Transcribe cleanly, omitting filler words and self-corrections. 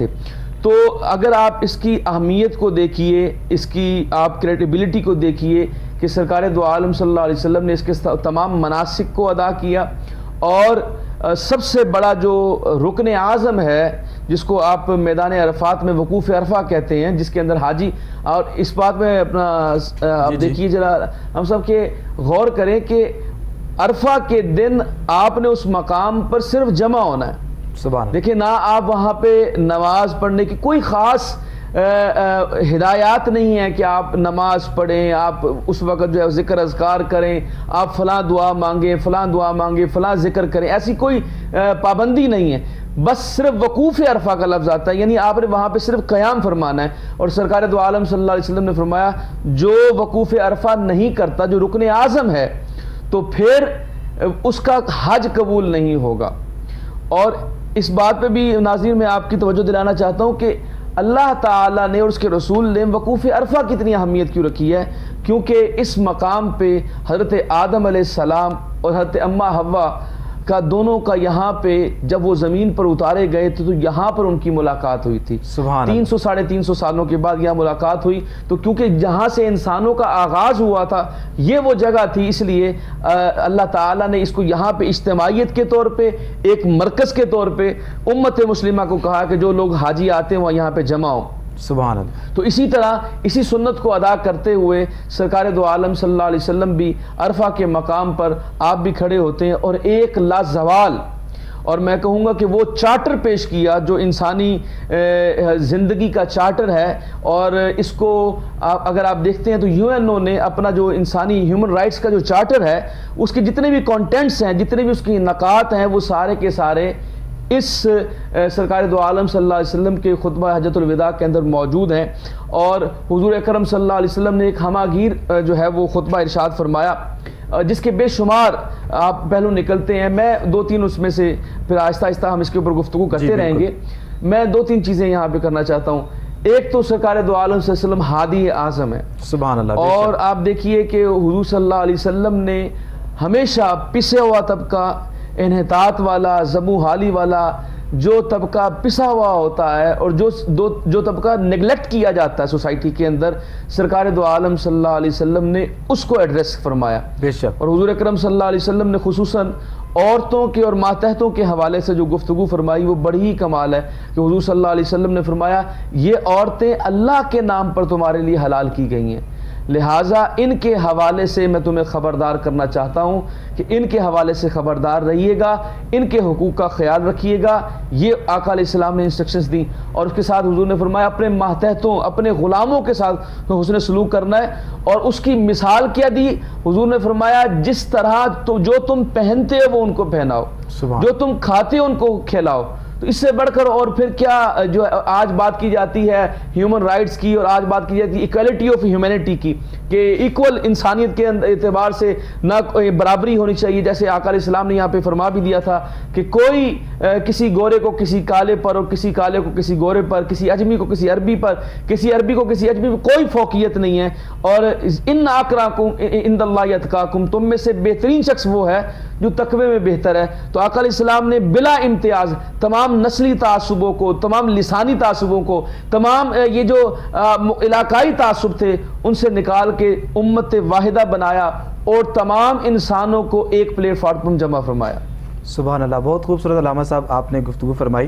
تھے۔ تو اگر آپ اس کی اہمیت کو دیکھیے، اس کی آپ کریڈیبلٹی کو دیکھیے کہ سرکار دو عالم صلی اللہ علیہ وسلم نے اس کے تمام مناسک کو ادا کیا، اور سب سے بڑا جو رکن اعظم ہے جس کو آپ میدان عرفات میں وقوف عرفہ کہتے ہیں، جس کے اندر حاجی، اور اس بات میں اپنا آپ دیکھیے ذرا ہم سب کے غور کریں کہ عرفہ کے دن آپ نے اس مقام پر صرف جمع ہونا ہے۔ دیکھیں، نہ آپ وہاں پہ نماز پڑھنے کی کوئی خاص ہدایات نہیں ہے کہ آپ نماز پڑھیں، آپ اس وقت جو ہے ذکر اذکار کریں، آپ فلاں دعا مانگیں، فلاں دعا مانگیں، فلاں ذکر کریں، ایسی کوئی پابندی نہیں ہے۔ بس صرف وقوف عرفہ کا لفظ آتا ہے، یعنی آپ نے وہاں پہ صرف قیام فرمانا ہے۔ اور سرکار دو عالم صلی اللہ علیہ وسلم نے فرمایا جو وقوف عرفہ نہیں کرتا، جو رکن اعظم ہے، تو پھر اس کا حج قبول نہیں ہوگا۔ اور اس بات پہ بھی ناظرین میں آپ کی توجہ دلانا چاہتا ہوں کہ اللہ تعالیٰ نے اور اس کے رسول نے وقوف عرفہ کی اتنی اہمیت کیوں رکھی ہے؟ کیونکہ اس مقام پہ حضرت آدم علیہ السلام اور حضرت اماں حوا کا دونوں کا یہاں پہ جب وہ زمین پر اتارے گئے تھے تو یہاں پر ان کی ملاقات ہوئی تھی۔ 300 ساڑھے 300 سالوں کے بعد یہاں ملاقات ہوئی، تو کیونکہ جہاں سے انسانوں کا آغاز ہوا تھا یہ وہ جگہ تھی، اس لیے اللہ تعالیٰ نے اس کو یہاں پہ اجتماعیت کے طور پہ، ایک مرکز کے طور پہ امت مسلمہ کو کہا کہ جو لوگ حاجی آتے ہیں وہ یہاں پہ جمع ہوں۔ سبحان اللہ۔ تو اسی طرح اسی سنت کو ادا کرتے ہوئے سرکار دو عالم صلی اللہ علیہ وسلم بھی عرفہ کے مقام پر آپ بھی کھڑے ہوتے ہیں، اور ایک لازوال، اور میں کہوں گا کہ وہ چارٹر پیش کیا جو انسانی زندگی کا چارٹر ہے۔ اور اس کو اگر آپ دیکھتے ہیں تو UN نے اپنا جو انسانی ہیومن رائٹس کا جو چارٹر ہے، اس کے جتنے بھی کانٹینٹس ہیں، جتنے بھی اس کی نکات ہیں، وہ سارے کے سارے اس سرکار دو عالم صلی اللہ علیہ وسلم کے خطبہ حجۃ الوداع کے اندر موجود ہیں۔ اور حضور اکرم صلی اللہ علیہ وسلم نے ایک ہمہ گیر جو ہے وہ خطبہ ارشاد فرمایا، جس کے بے شمار آپ پہلو نکلتے ہیں۔ میں 2-3 اس میں سے پھر آہستہ آہستہ ہم اس کے اوپر گفتگو کرتے رہیں گے۔ میں 2-3 چیزیں یہاں پہ کرنا چاہتا ہوں۔ ایک تو سرکار دو عالم صلی اللہ علیہ وسلم ہادی اعظم ہے، سبحان اللہ۔ اور آپ دیکھیے کہ حضور صلی اللہ علیہ وسلم نے ہمیشہ پسے ہوا طبقہ، انحطاط والا، زبوں حالی والا، جو طبقہ پسا ہوا ہوتا ہے اور جو طبقہ نیگلیکٹ کیا جاتا ہے سوسائٹی کے اندر، سرکار دو عالم صلی اللہ علیہ وسلم نے اس کو ایڈریس فرمایا۔ بے شک۔ اور حضور اکرم صلی اللہ علیہ وسلم نے خصوصاً عورتوں کے اور ماتحتوں کے حوالے سے جو گفتگو فرمائی وہ بڑی ہی کمال ہے، کہ حضور صلی اللہ علیہ وسلم نے فرمایا یہ عورتیں اللہ کے نام پر تمہارے لیے حلال کی گئی ہیں، لہٰذا ان کے حوالے سے میں تمہیں خبردار کرنا چاہتا ہوں کہ ان کے حوالے سے خبردار رہیے گا، ان کے حقوق کا خیال رکھیے گا۔ یہ آقا علیہ السلام نے انسٹرکشنز دی، اور اس کے ساتھ حضور نے فرمایا اپنے ماتحتوں، اپنے غلاموں کے ساتھ حسن سلوک کرنا ہے۔ اور اس کی مثال کیا دی؟ حضور نے فرمایا جس طرح تو جو تم پہنتے ہو وہ ان کو پہناؤ، جو تم کھاتے ہو ان کو کھلاؤ۔ تو اس سے بڑھ کر اور پھر کیا جو آج بات کی جاتی ہے ہیومن رائٹس کی، اور آج بات کی جاتی ہے ایکویلٹی آف ہیومینٹی کی، کہ ایکول انسانیت کے اعتبار سے نہ برابری ہونی چاہیے، جیسے آقا علیہ السلام نے یہاں پہ فرما بھی دیا تھا کہ کوئی کسی گورے کو کسی کالے پر، اور کسی کالے کو کسی گورے پر، کسی اجمی کو کسی عربی پر، کسی عربی کو کسی اجمی پر کوئی فوقیت نہیں ہے۔ اور ان اکرمکم عند اللہ اتقاکم، تم میں سے بہترین شخص وہ ہے جو تقوی میں بہتر ہے۔ تو آقا علیہ السلام نے بلا امتیاز تمام نسلی تعصبوں کو، تمام لسانی تعصبوں کو، تمام یہ جو علاقائی تعصب تھے ان سے نکال کے امت واحدہ بنایا، اور تمام انسانوں کو ایک پلیٹ فارم پر جمع فرمایا۔ سبحان اللہ، بہت خوبصورت علامہ صاحب آپ نے گفتگو فرمائی۔